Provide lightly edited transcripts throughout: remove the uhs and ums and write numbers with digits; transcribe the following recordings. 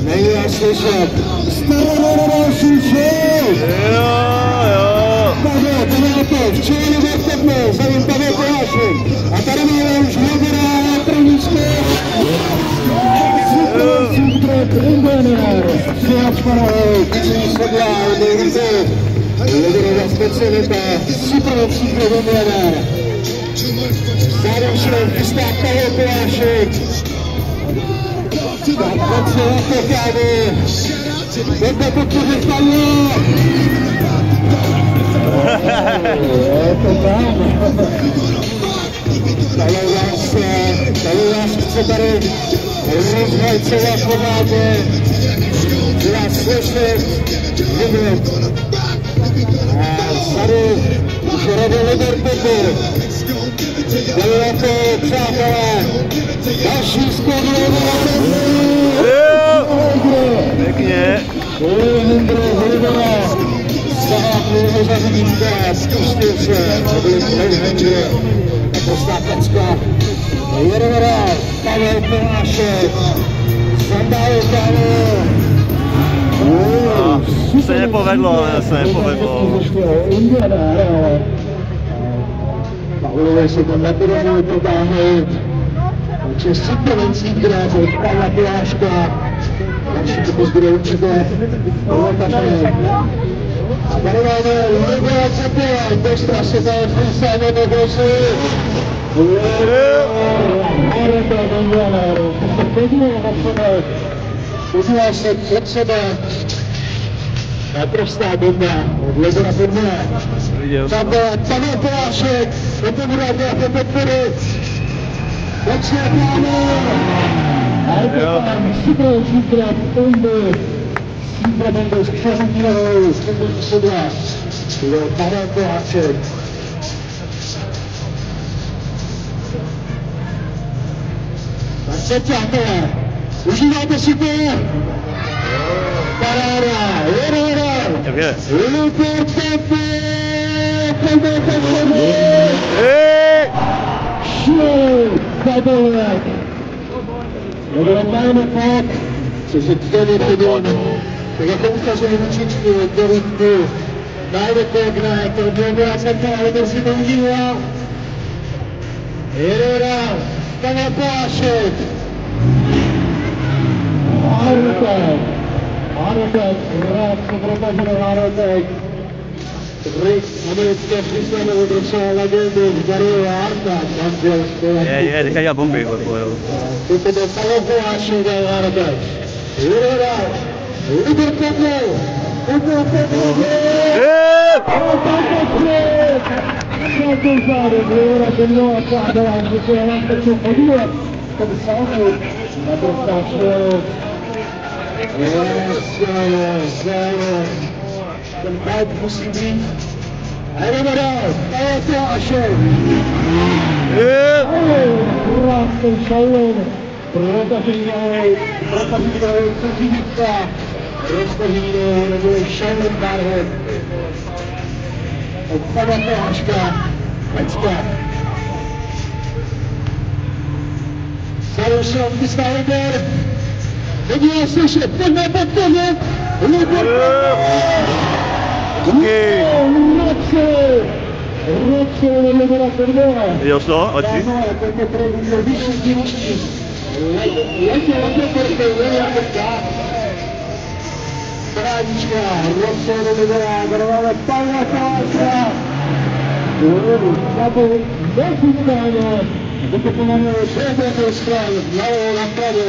Není vás slyšet. Staré na další show. Pavel Kováček, včera Vertepne, za ním Pavel Kováček. A tady máme už Hogera na první skok. Indianer, Fiat Parahoj, Kicení Sedla, David Hogera specialita, super Indianer. Zádem šrem, chystá Pavel Kováček. Tak konce na to kády. Pojďme podpořit Pavel. Je to tam. Pavel vás chce tady rozhajcovat pořádně. Že vás slyšet, vidět. A vzadu už je Rado Liberty. Jdeme na to, přátelé. Další skok Pěkně. Hendro Hrubera. Zahápnul ho za řadítka, spustil se. To byl Hendro. Naprostá pecka. Jedeme dál. Pavel Kováček. Sandál Pavel. Se nepovedlo, se nepovedlo. Pavlovi se to nepodařilo potáhnout. Takže supervencí krát od Pavla Kováčka. Další to pozbude určitě Kováček. A tady máme Libera Cepila, Destra se tady freestyle do gosu. Marek Indianer, podíval na sebe, podíval se před sebe. Naprostá bomba od Libera Cepila. Pavel Kováček, to bude nějaké podpory. Počne plánu. Arbitán, super příklad, bomby. Super bomby s Křežnírovou, s Křežní Sedla. To byl Pavel Kováček. Tak se přátelé, užíváte si to? Paráda, jedeme. Liberty. Pavelek. Máme pak, což je 9 hodin. Tak jako ukazuje ručičky od 9 dnů. Najde kok na to Libera Cepila, ale to si to udíval. Jede dál. Pavel Kováček. Hárotek, reakce protažený Hárotek. Rick, americké příslednou docela legendy z Dario Arta, manželství. Je, teďka dělá bomby. To byl Pavel Kováček a Hárotek. Jede dál. Liberty. Šátou zádem, Libera Cepila, přátelé, že se já vám peču podívat. To by sáhnout. Naprostá štěl. Yes. Ten fight musí být. A jdeme dál. Pavel Kováček. Krásný šalon. Protažený Cezívička. Roztažený neboli šalon barhead. Od Pavla Kováčka. Pecka. Zarušil chystá Liber. Není vás slyšet, pojďme podpořit! Roce od Libera Cepila. Viděl jsi to? Oči? Pojďme první do vyšší. Letě jako tak. Krádička, Roce od Libera, zadáváme Pavla Kováčka. Zabu, nezůstáně. Vykopováme šéfétou stran, hlavou na pravě.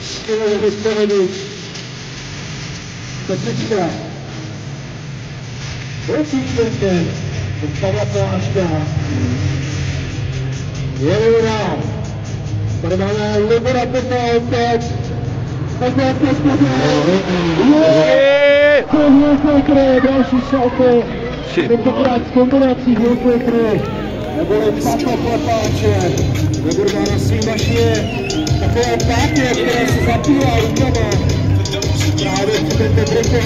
Skvěle vystavený. Petrička. Velký čtvrtě. Od Pavla Kováčka. Jedeme dál. Tady máme Libera Cepila opět. Opět Hillquaker, další salto. Tentokrát s kombinací Hillquaker. Neboli Pavel Klepáček. Libera na svým mašině. Takové pátě, které se zapívají rukama. Právě v tento